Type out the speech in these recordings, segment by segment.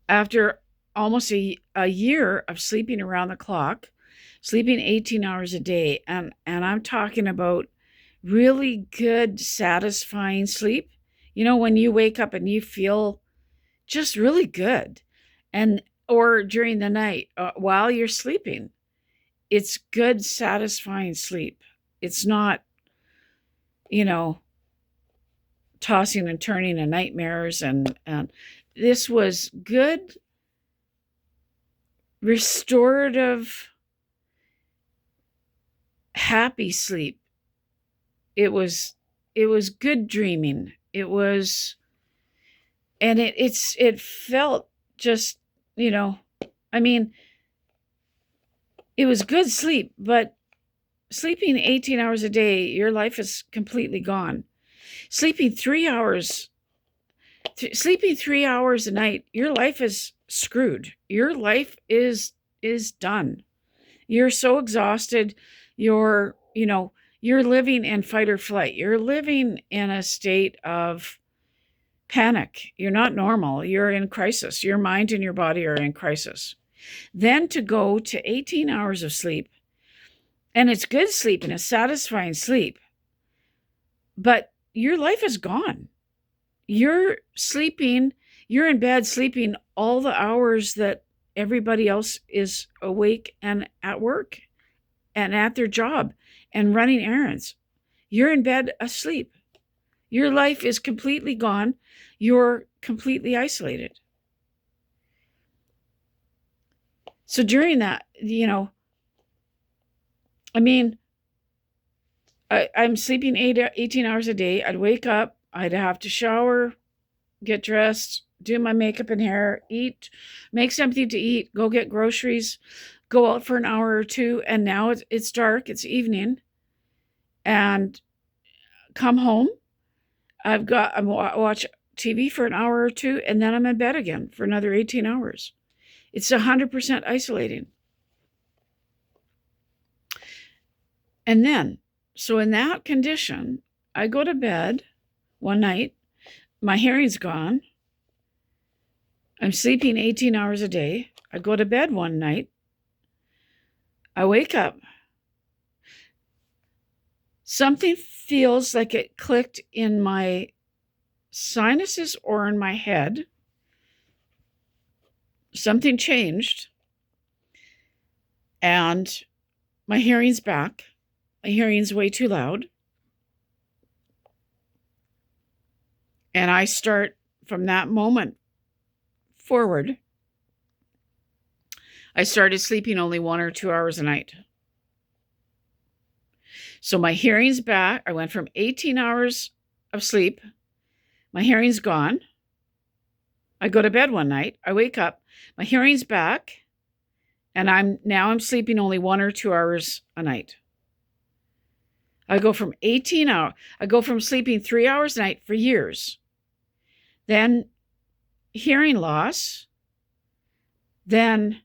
after almost a year of sleeping around the clock, sleeping 18 hours a day, and I'm talking about really good, satisfying sleep. You know, when you wake up and you feel just really good, and or during the night while you're sleeping, it's good, satisfying sleep. It's not, you know, tossing and turning and nightmares, and this was good, restorative, happy sleep. It was good dreaming. It was, and it felt just, you know, I mean, it was good sleep, but sleeping 18 hours a day, your life is completely gone. Sleeping 3 hours, sleeping 3 hours a night, your life is screwed. Your life is done. You're so exhausted. You're living in fight or flight. You're living in a state of panic. You're not normal. You're in crisis. Your mind and your body are in crisis. Then to go to 18 hours of sleep, and it's good sleep and a satisfying sleep, but your life is gone. You're sleeping, you're in bed sleeping all the hours that everybody else is awake and at work and at their job and running errands. You're in bed asleep. Your life is completely gone. You're completely isolated. So during that, I mean, I'm sleeping 18 hours a day. I'd wake up, I'd have to shower, get dressed, do my makeup and hair, eat, make something to eat, go get groceries, go out for an hour or two, and now it's dark, it's evening, and come home. I watch TV for an hour or two, and then I'm in bed again for another 18 hours. It's 100% isolating. And then, so in that condition, I go to bed one night, my hearing's gone, I'm sleeping 18 hours a day. I go to bed one night, I wake up, something feels like it clicked in my sinuses or in my head. Something changed, and my hearing's back. My hearing's way too loud. And I start from that moment forward. I started sleeping only 1 or 2 hours a night. So my hearing's back. I went from 18 hours of sleep. My hearing's gone. I go to bed one night. I wake up. My hearing's back. And I'm sleeping only 1 or 2 hours a night. I go from 18 hours. I go from sleeping 3 hours a night for years. Then hearing loss. And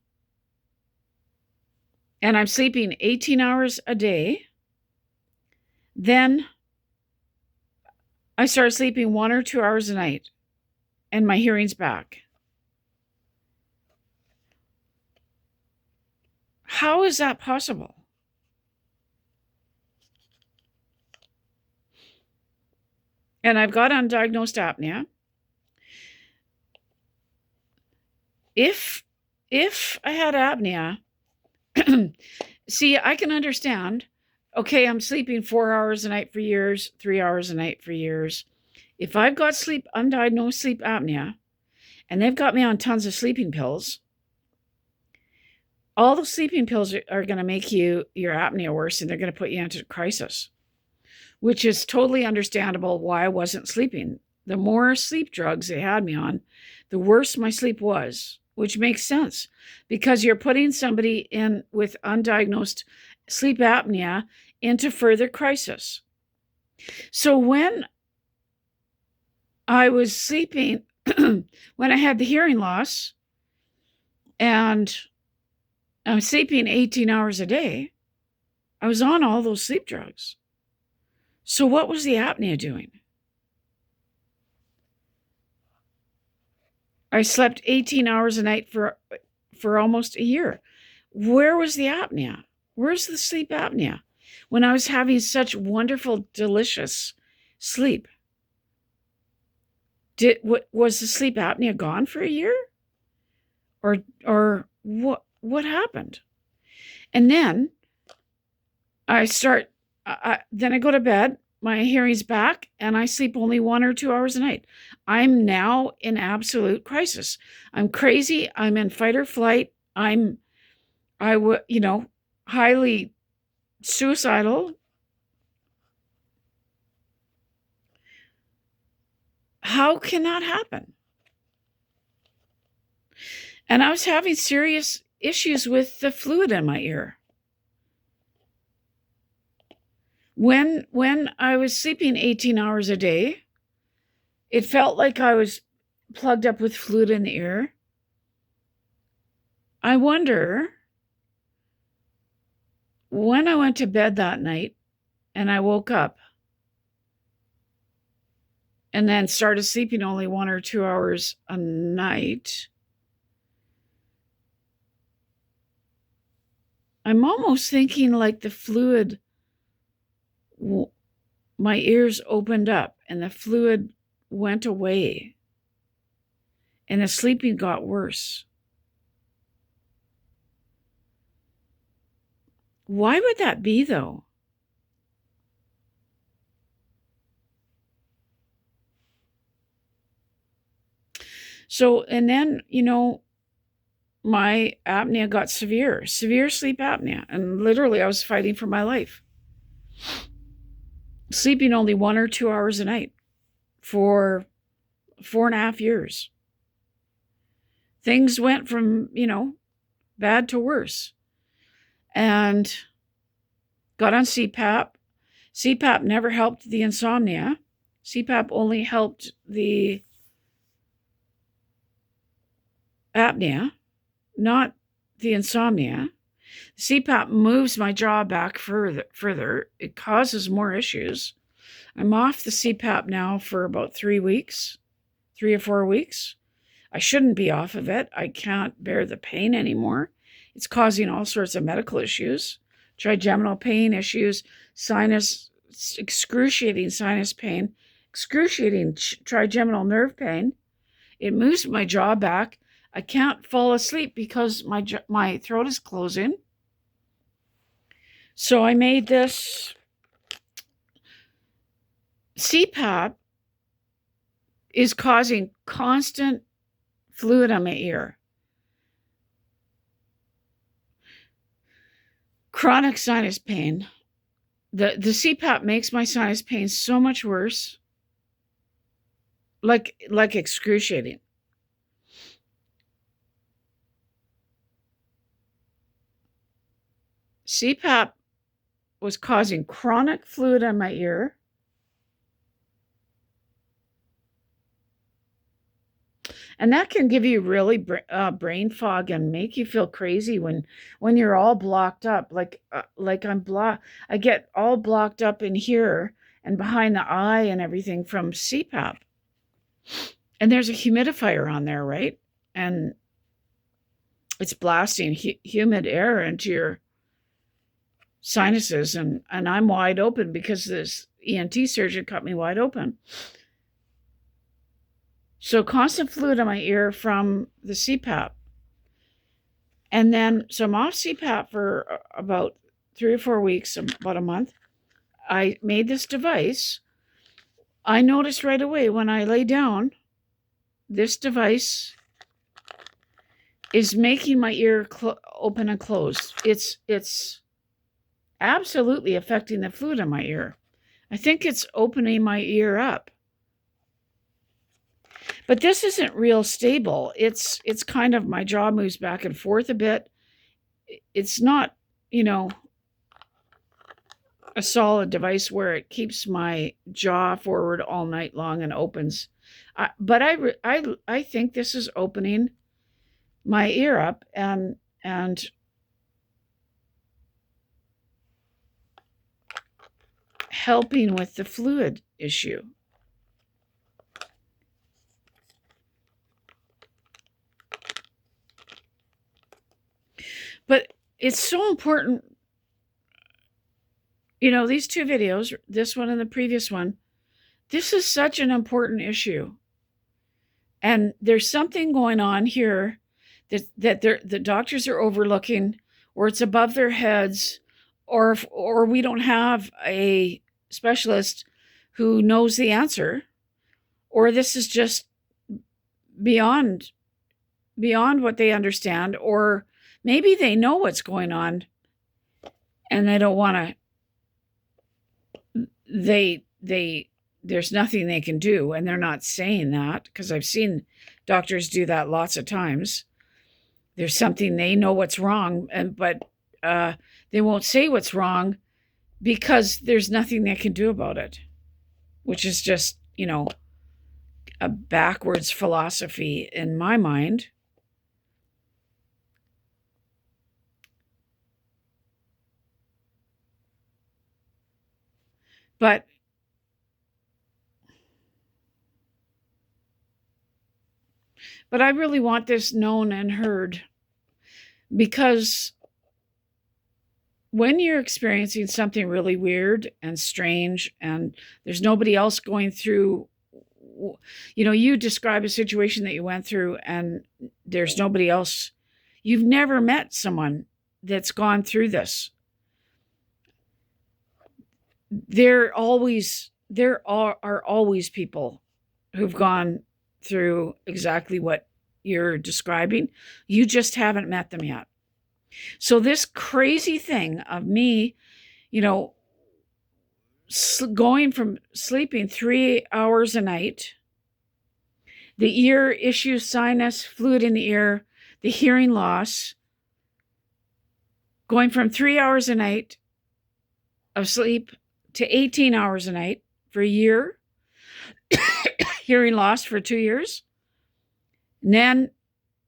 I'm sleeping 18 hours a day. Then I start sleeping 1 or 2 hours a night, and my hearing's back. How is that possible? And I've got undiagnosed apnea. If I had apnea, see, I can understand, okay, I'm sleeping 4 hours a night for years, 3 hours a night for years. If I've got undiagnosed sleep apnea, and they've got me on tons of sleeping pills, all the sleeping pills are going to make your apnea worse, and they're going to put you into crisis, which is totally understandable why I wasn't sleeping. The more sleep drugs they had me on, the worse my sleep was, which makes sense because you're putting somebody in with undiagnosed sleep apnea into further crisis. So when I was sleeping, when I had the hearing loss and I'm sleeping 18 hours a day, I was on all those sleep drugs. So what was the apnea doing? I slept 18 hours a night for almost a year. Where was the apnea? Where's the sleep apnea? When I was having such wonderful, delicious sleep. Was the sleep apnea gone for a year? Or what happened? And then then I go to bed, my hearing's back, and I sleep only 1 or 2 hours a night. I'm now in absolute crisis. I'm crazy. I'm in fight or flight. Highly suicidal. How can that happen? And I was having serious issues with the fluid in my ear. When I was sleeping 18 hours a day, it felt like I was plugged up with fluid in the ear. I wonder, when I went to bed that night and I woke up and then started sleeping only 1 or 2 hours a night, I'm almost thinking like the fluid, my ears opened up and the fluid went away and the sleeping got worse. Why would that be, though? So, and then, my apnea got severe sleep apnea. And literally, I was fighting for my life. Sleeping only 1 or 2 hours a night for 4.5 years. Things went from, bad to worse. And got on CPAP. CPAP never helped the insomnia. CPAP only helped the apnea, not the insomnia. CPAP moves my jaw back further. It causes more issues. I'm off the CPAP now for about 3 weeks, 3 or 4 weeks. I shouldn't be off of it. I can't bear the pain anymore. It's causing all sorts of medical issues, trigeminal pain issues, excruciating sinus pain, excruciating trigeminal nerve pain. It moves my jaw back. I can't fall asleep because my throat is closing. So I made this CPAP is causing constant fluid on my ear. Chronic sinus pain. The CPAP makes my sinus pain so much worse. Like excruciating. CPAP was causing chronic fluid on my ear. And that can give you really brain fog and make you feel crazy when you're all blocked up. Like I get all blocked up in here and behind the eye and everything from CPAP. And there's a humidifier on there, right? And it's blasting humid air into your sinuses. And I'm wide open because this ENT surgeon cut me wide open. So constant fluid on my ear from the CPAP. And then, so I'm off CPAP for about 3 or 4 weeks, about a month. I made this device. I noticed right away when I lay down, this device is making my ear open and close. It's absolutely affecting the fluid in my ear. I think it's opening my ear up. But this isn't real stable. It's kind of, my jaw moves back and forth a bit. It's not, a solid device where it keeps my jaw forward all night long and opens. But I think this is opening my ear up and helping with the fluid issue. But it's so important. You know, these two videos, this one and the previous one, this is such an important issue. And there's something going on here that the doctors are overlooking, or it's above their heads, or we don't have a specialist who knows the answer, or this is just beyond what they understand, or maybe they know what's going on and they don't want to, there's nothing they can do, and they're not saying that, because I've seen doctors do that lots of times. There's something, they know what's wrong, but they won't say what's wrong because there's nothing they can do about it, which is just, a backwards philosophy in my mind. But I really want this known and heard, because when you're experiencing something really weird and strange and there's nobody else going through, you describe a situation that you went through and there's nobody else. You've never met someone that's gone through this. There are always people who've gone through exactly what you're describing. You just haven't met them yet. So this crazy thing of me, going from sleeping 3 hours a night, the ear issues, sinus, fluid in the ear, the hearing loss, going from 3 hours a night of sleep to 18 hours a night for a year, hearing loss for 2 years, and then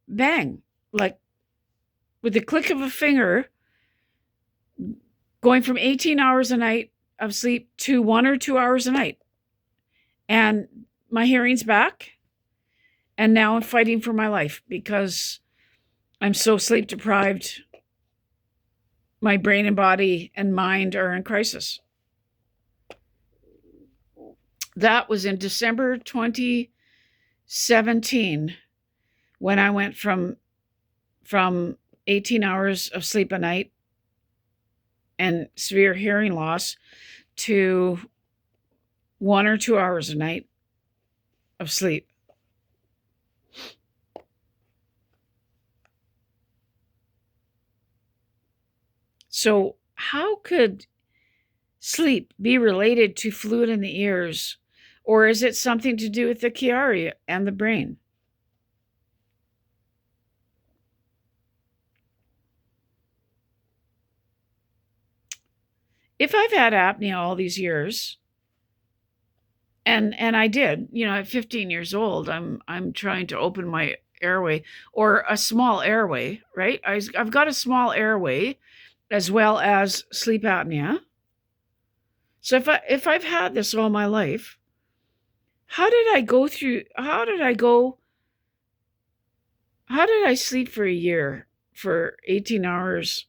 bang, like with the click of a finger, going from 18 hours a night of sleep to 1 or 2 hours a night. And my hearing's back. And now I'm fighting for my life because I'm so sleep deprived. My brain and body and mind are in crisis. That was in December 2017 when I went from 18 hours of sleep a night and severe hearing loss to 1 or 2 hours a night of sleep. So how could sleep be related to fluid in the ears? Or is it something to do with the Chiari and the brain? If I've had apnea all these years, and I did, at 15 years old, I'm trying to open my airway, or a small airway, right? I've got a small airway as well as sleep apnea. So if I've had this all my life, how did I sleep for a year for 18 hours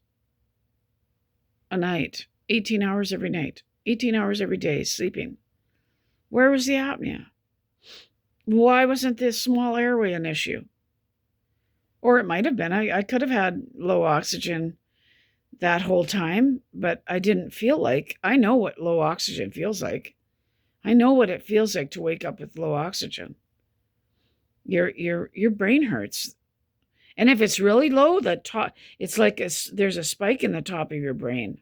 a night, 18 hours every night, 18 hours every day sleeping? Where was the apnea? Why wasn't this small airway an issue? Or it might have been. I could have had low oxygen that whole time, but I didn't feel like. I know what low oxygen feels like. I know what it feels like to wake up with low oxygen. Your brain hurts. And if it's really low, it's like there's a spike in the top of your brain.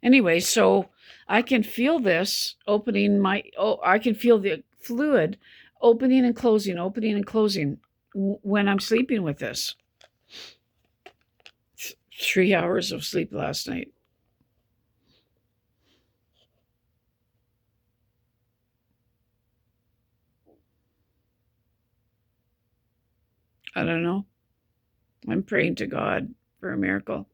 Anyway, so I can feel this opening I can feel the fluid opening and closing when I'm sleeping with this. 3 hours of sleep last night. I don't know. I'm praying to God for a miracle.